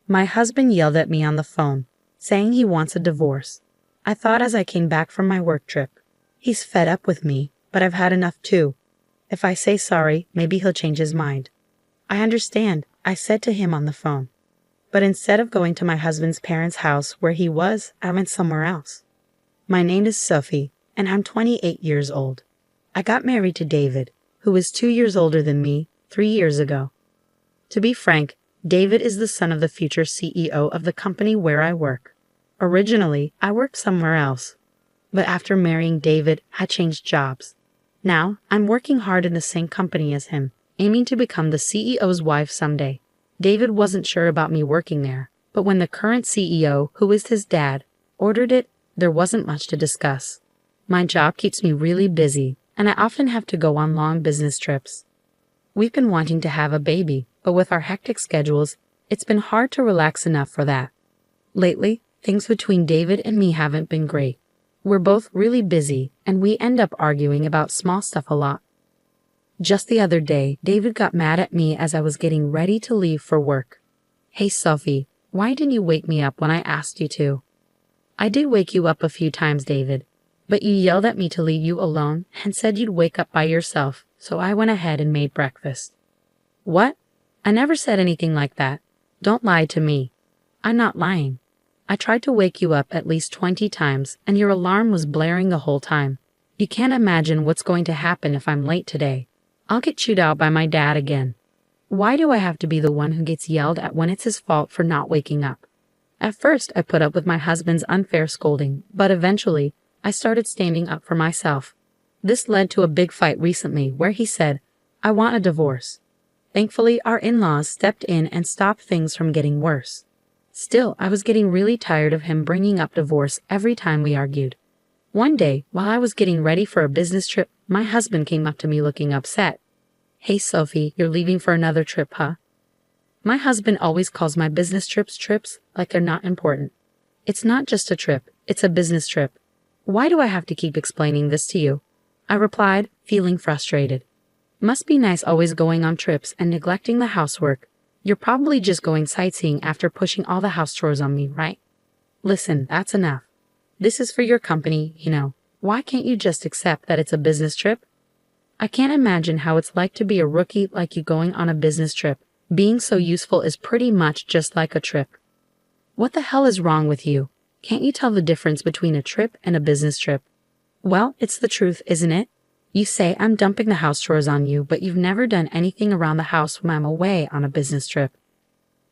My husband yelled at me on the phone, saying he wants a divorce. I thought as I came back from my work trip. He's fed up with me, but I've had enough too. If I say sorry, maybe he'll change his mind. I understand, I said to him on the phone. But instead of going to my husband's parents' house where he was, I went somewhere else. My name is Sophie, and I'm 28 years old. I got married to David, who is 2 years older than me, 3 years ago. To be frank, David is the son of the future CEO of the company where I work. Originally, I worked somewhere else. But after marrying David, I changed jobs. Now, I'm working hard in the same company as him, aiming to become the CEO's wife someday. David wasn't sure about me working there, but when the current CEO, who is his dad, ordered it, there wasn't much to discuss. My job keeps me really busy, and I often have to go on long business trips. We've been wanting to have a baby, but with our hectic schedules, it's been hard to relax enough for that. Lately, things between David and me haven't been great. We're both really busy, and we end up arguing about small stuff a lot. Just the other day, David got mad at me as I was getting ready to leave for work. "Hey Sophie, why didn't you wake me up when I asked you to?" "I did wake you up a few times, David, but you yelled at me to leave you alone and said you'd wake up by yourself, so I went ahead and made breakfast." "What? I never said anything like that. Don't lie to me." "I'm not lying. I tried to wake you up at least 20 times, and your alarm was blaring the whole time. You can't imagine what's going to happen if I'm late today. I'll get chewed out by my dad again. Why do I have to be the one who gets yelled at when it's his fault for not waking up?" At first, I put up with my husband's unfair scolding, but eventually, I started standing up for myself. This led to a big fight recently where he said, "I want a divorce." Thankfully, our in-laws stepped in and stopped things from getting worse. Still, I was getting really tired of him bringing up divorce every time we argued. One day, while I was getting ready for a business trip, my husband came up to me looking upset. "Hey Sophie, you're leaving for another trip, huh?" My husband always calls my business trips like they're not important. It's not just a trip, it's a business trip. "Why do I have to keep explaining this to you?" I replied, feeling frustrated. "Must be nice always going on trips and neglecting the housework. You're probably just going sightseeing after pushing all the house chores on me, right?" "Listen, that's enough. This is for your company, you know. Why can't you just accept that it's a business trip?" I can't imagine how it's like to be a rookie like you going on a business trip. Being so useful is pretty much just like a trip. What the hell is wrong with you? Can't you tell the difference between a trip and a business trip? Well, it's the truth, isn't it? You say I'm dumping the house chores on you, but you've never done anything around the house when I'm away on a business trip.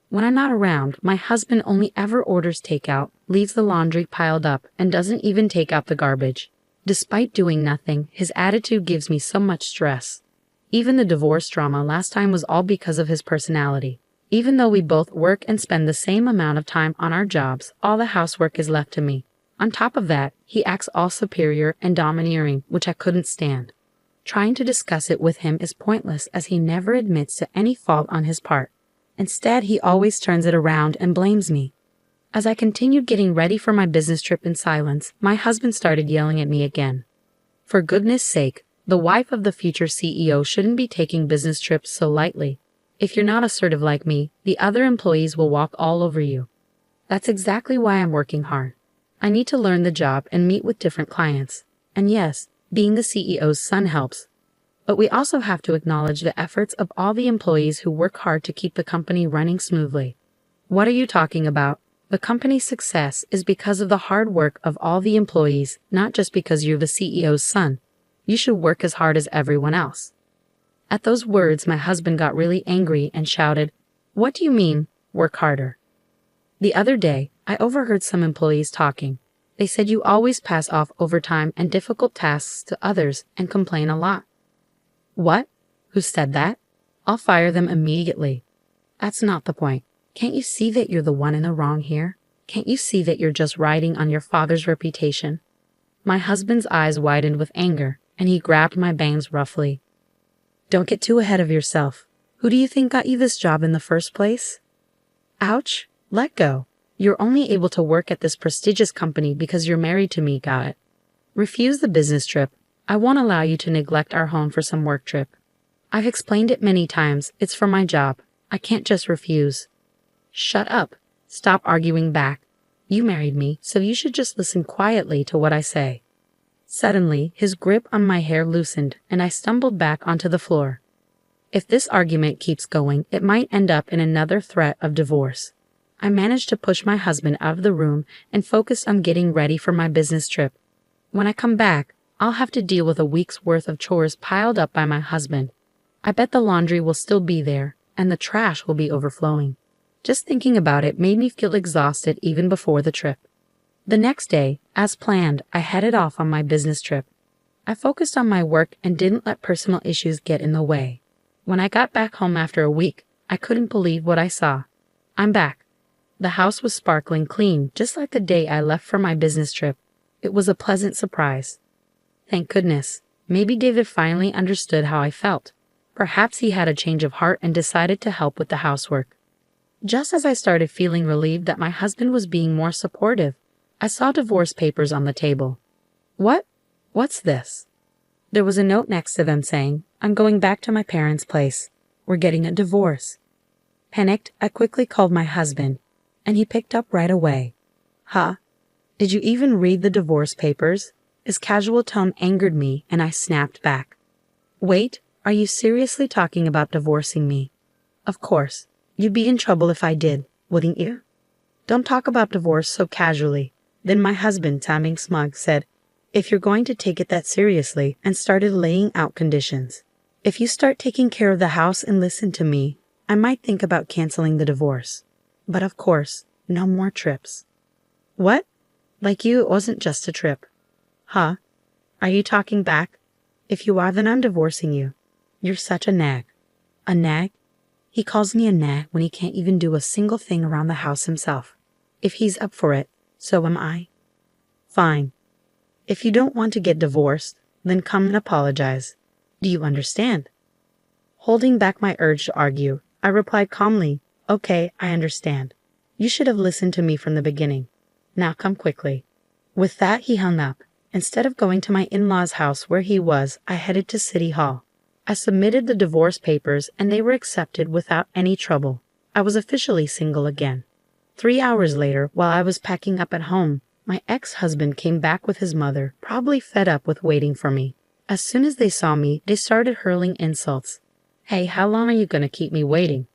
When I'm not around, my husband only ever orders takeout, leaves the laundry piled up, and doesn't even take out the garbage. Despite doing nothing, his attitude gives me so much stress. Even the divorce drama last time was all because of his personality. Even though we both work and spend the same amount of time on our jobs, all the housework is left to me. On top of that, he acts all superior and domineering, which I couldn't stand. Trying to discuss it with him is pointless as he never admits to any fault on his part. Instead, he always turns it around and blames me. As I continued getting ready for my business trip in silence, my husband started yelling at me again. For goodness sake, the wife of the future CEO shouldn't be taking business trips so lightly. If you're not assertive like me, the other employees will walk all over you. That's exactly why I'm working hard. I need to learn the job and meet with different clients. And yes, being the CEO's son helps. But we also have to acknowledge the efforts of all the employees who work hard to keep the company running smoothly. What are you talking about? The company's success is because of the hard work of all the employees, not just because you're the CEO's son. You should work as hard as everyone else. At those words, my husband got really angry and shouted, "What do you mean, work harder?" The other day, I overheard some employees talking. They said you always pass off overtime and difficult tasks to others and complain a lot. What? Who said that? I'll fire them immediately. That's not the point. Can't you see that you're the one in the wrong here? Can't you see that you're just riding on your father's reputation? My husband's eyes widened with anger, and he grabbed my bangs roughly. Don't get too ahead of yourself. Who do you think got you this job in the first place? Ouch, let go. You're only able to work at this prestigious company because you're married to me, got it? Refuse the business trip. I won't allow you to neglect our home for some work trip. I've explained it many times, it's for my job. I can't just refuse. Shut up. Stop arguing back. You married me, so you should just listen quietly to what I say. Suddenly, his grip on my hair loosened, and I stumbled back onto the floor. If this argument keeps going, it might end up in another threat of divorce. I managed to push my husband out of the room and focused on getting ready for my business trip. When I come back, I'll have to deal with a week's worth of chores piled up by my husband. I bet the laundry will still be there, and the trash will be overflowing. Just thinking about it made me feel exhausted even before the trip. The next day, as planned, I headed off on my business trip. I focused on my work and didn't let personal issues get in the way. When I got back home after a week, I couldn't believe what I saw. I'm back. The house was sparkling clean, just like the day I left for my business trip. It was a pleasant surprise. Thank goodness. Maybe David finally understood how I felt. Perhaps he had a change of heart and decided to help with the housework. Just as I started feeling relieved that my husband was being more supportive, I saw divorce papers on the table. What? What's this? There was a note next to them saying, "I'm going back to my parents' place. We're getting a divorce." Panicked, I quickly called my husband, and he picked up right away. Huh? Did you even read the divorce papers? His casual tone angered me, and I snapped back. Wait, are you seriously talking about divorcing me? Of course. You'd be in trouble if I did, wouldn't you? Don't talk about divorce so casually. Then my husband, sounding smug, said, "If you're going to take it that seriously," and started laying out conditions. "If you start taking care of the house and listen to me, I might think about canceling the divorce. But of course, no more trips." What? Like you, it wasn't just a trip. Huh? Are you talking back? If you are, then I'm divorcing you. You're such a nag. A nag? He calls me a nag when he can't even do a single thing around the house himself. If he's up for it, so am I. Fine. If you don't want to get divorced, then come and apologize. Do you understand? Holding back my urge to argue, I replied calmly, "Okay, I understand. You should have listened to me from the beginning. Now come quickly." With that, he hung up. Instead of going to my in-laws' house where he was, I headed to City Hall. I submitted the divorce papers and they were accepted without any trouble. I was officially single again. 3 hours later, while I was packing up at home, my ex-husband came back with his mother, probably fed up with waiting for me. As soon as they saw me, they started hurling insults. "Hey, how long are you going to keep me waiting?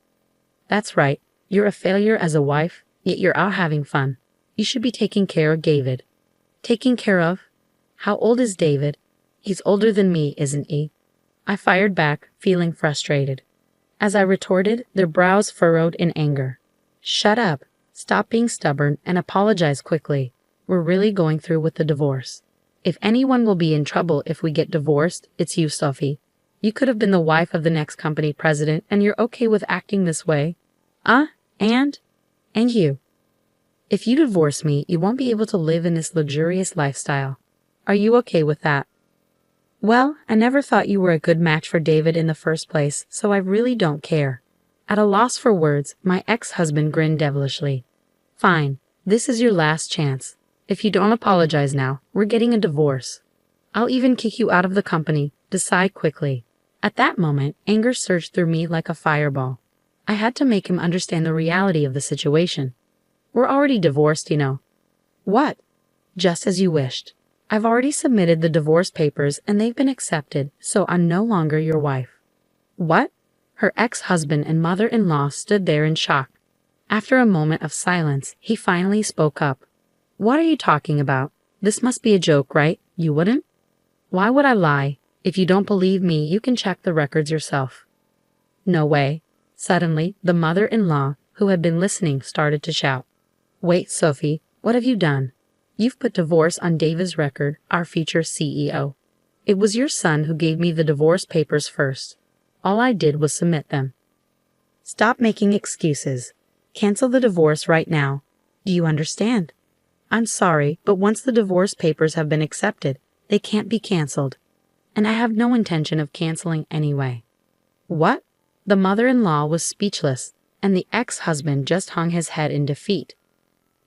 That's right, you're a failure as a wife, yet you're out having fun. You should be taking care of David." Taking care of? How old is David? He's older than me, isn't he? I fired back, feeling frustrated. As I retorted, their brows furrowed in anger. Shut up, stop being stubborn, and apologize quickly. We're really going through with the divorce. If anyone will be in trouble if we get divorced, it's you, Sophie. You could have been the wife of the next company president, and you're okay with acting this way. And you. If you divorce me, you won't be able to live in this luxurious lifestyle. Are you okay with that? Well, I never thought you were a good match for David in the first place, so I really don't care. At a loss for words, my ex-husband grinned devilishly. Fine, this is your last chance. If you don't apologize now, we're getting a divorce. I'll even kick you out of the company. Decide quickly. At that moment, anger surged through me like a fireball. I had to make him understand the reality of the situation. We're already divorced, you know. What? Just as you wished. I've already submitted the divorce papers and they've been accepted, so I'm no longer your wife. What? Her ex-husband and mother-in-law stood there in shock. After a moment of silence, he finally spoke up. What are you talking about? This must be a joke, right? You wouldn't? Why would I lie? If you don't believe me, you can check the records yourself. No way. Suddenly, the mother-in-law, who had been listening, started to shout. Wait, Sophie, what have you done? You've put divorce on David's record, our future CEO. It was your son who gave me the divorce papers first. All I did was submit them. Stop making excuses. Cancel the divorce right now. Do you understand? I'm sorry, but once the divorce papers have been accepted, they can't be canceled. And I have no intention of canceling anyway. What? The mother-in-law was speechless, and the ex-husband just hung his head in defeat.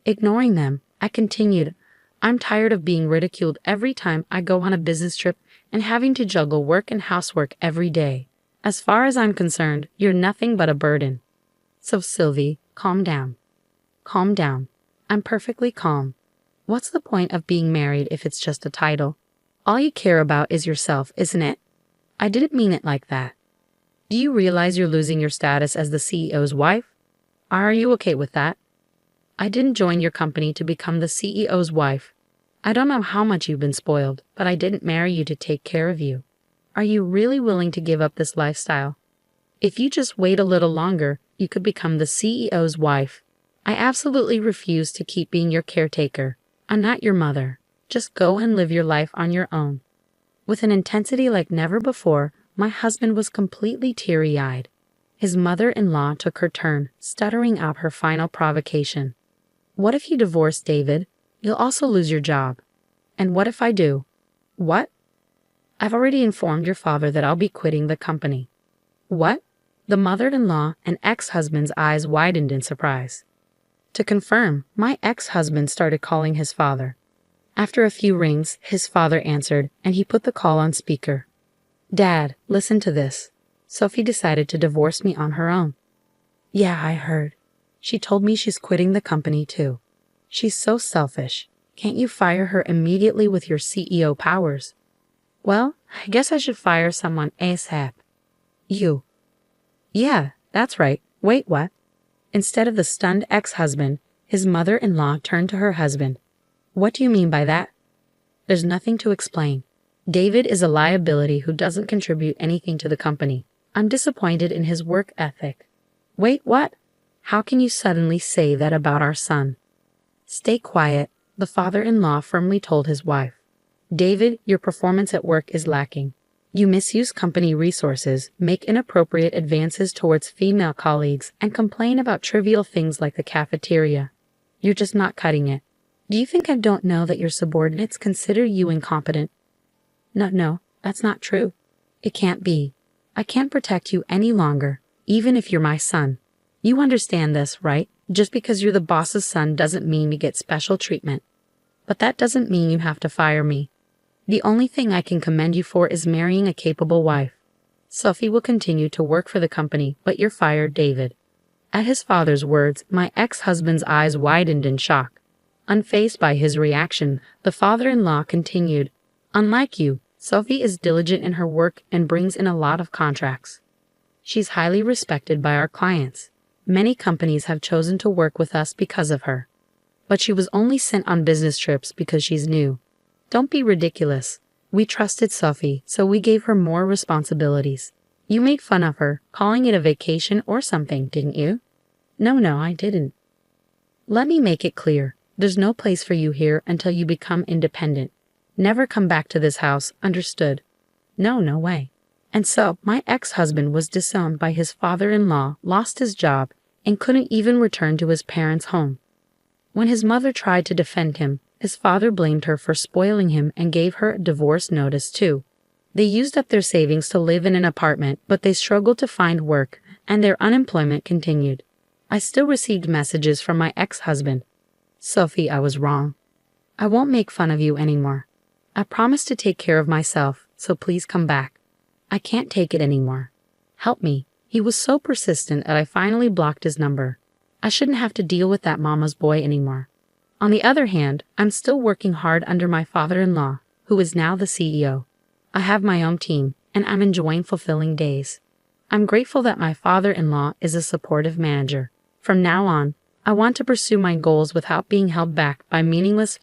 Ignoring them, I continued, I'm tired of being ridiculed every time I go on a business trip and having to juggle work and housework every day. As far as I'm concerned, you're nothing but a burden. So Sylvie, Calm down. Calm down. I'm perfectly calm. What's the point of being married if it's just a title? All you care about is yourself, isn't it? I didn't mean it like that. Do you realize you're losing your status as the CEO's wife? Are you okay with that? I didn't join your company to become the CEO's wife. I don't know how much you've been spoiled, but I didn't marry you to take care of you. Are you really willing to give up this lifestyle? If you just wait a little longer, you could become the CEO's wife. I absolutely refuse to keep being your caretaker. I'm not your mother. Just go and live your life on your own. With an intensity like never before, my husband was completely teary-eyed. His mother-in-law took her turn, stuttering out her final provocation. What if you divorce David? You'll also lose your job. And what if I do? What? I've already informed your father that I'll be quitting the company. What? The mother-in-law and ex-husband's eyes widened in surprise. To confirm, my ex-husband started calling his father. After a few rings, his father answered, and he put the call on speaker. Dad, listen to this. Sophie decided to divorce me on her own. Yeah, I heard. She told me she's quitting the company too. She's so selfish. Can't you fire her immediately with your CEO powers? Well, I guess I should fire someone ASAP. You. Yeah, that's right. Wait, what? Instead of the stunned ex-husband, his mother-in-law turned to her husband. What do you mean by that? There's nothing to explain. David is a liability who doesn't contribute anything to the company. I'm disappointed in his work ethic. Wait, what? How can you suddenly say that about our son? Stay quiet, the father-in-law firmly told his wife. David, your performance at work is lacking. You misuse company resources, make inappropriate advances towards female colleagues, and complain about trivial things like the cafeteria. You're just not cutting it. Do you think I don't know that your subordinates consider you incompetent? No, that's not true. It can't be. I can't protect you any longer, even if you're my son. You understand this, right? Just because you're the boss's son doesn't mean you get special treatment. But that doesn't mean you have to fire me. The only thing I can commend you for is marrying a capable wife. Sophie will continue to work for the company, but you're fired, David. At his father's words, my ex-husband's eyes widened in shock. Unfazed by his reaction, the father-in-law continued, Unlike you, Sophie is diligent in her work and brings in a lot of contracts. She's highly respected by our clients. Many companies have chosen to work with us because of her. But she was only sent on business trips because she's new. Don't be ridiculous. We trusted Sophie, so we gave her more responsibilities. You made fun of her, calling it a vacation or something, didn't you? No, I didn't. Let me make it clear. There's no place for you here until you become independent. Never come back to this house, understood? No way. And so, my ex-husband was disowned by his father-in-law, lost his job, and couldn't even return to his parents' home. When his mother tried to defend him, his father blamed her for spoiling him and gave her a divorce notice too. They used up their savings to live in an apartment, but they struggled to find work, and their unemployment continued. I still received messages from my ex-husband. Sophie, I was wrong. I won't make fun of you anymore. I promised to take care of myself, so please come back. I can't take it anymore. Help me. He was so persistent that I finally blocked his number. I shouldn't have to deal with that mama's boy anymore. On the other hand, I'm still working hard under my father-in-law, who is now the CEO. I have my own team, and I'm enjoying fulfilling days. I'm grateful that my father-in-law is a supportive manager. From now on, I want to pursue my goals without being held back by meaningless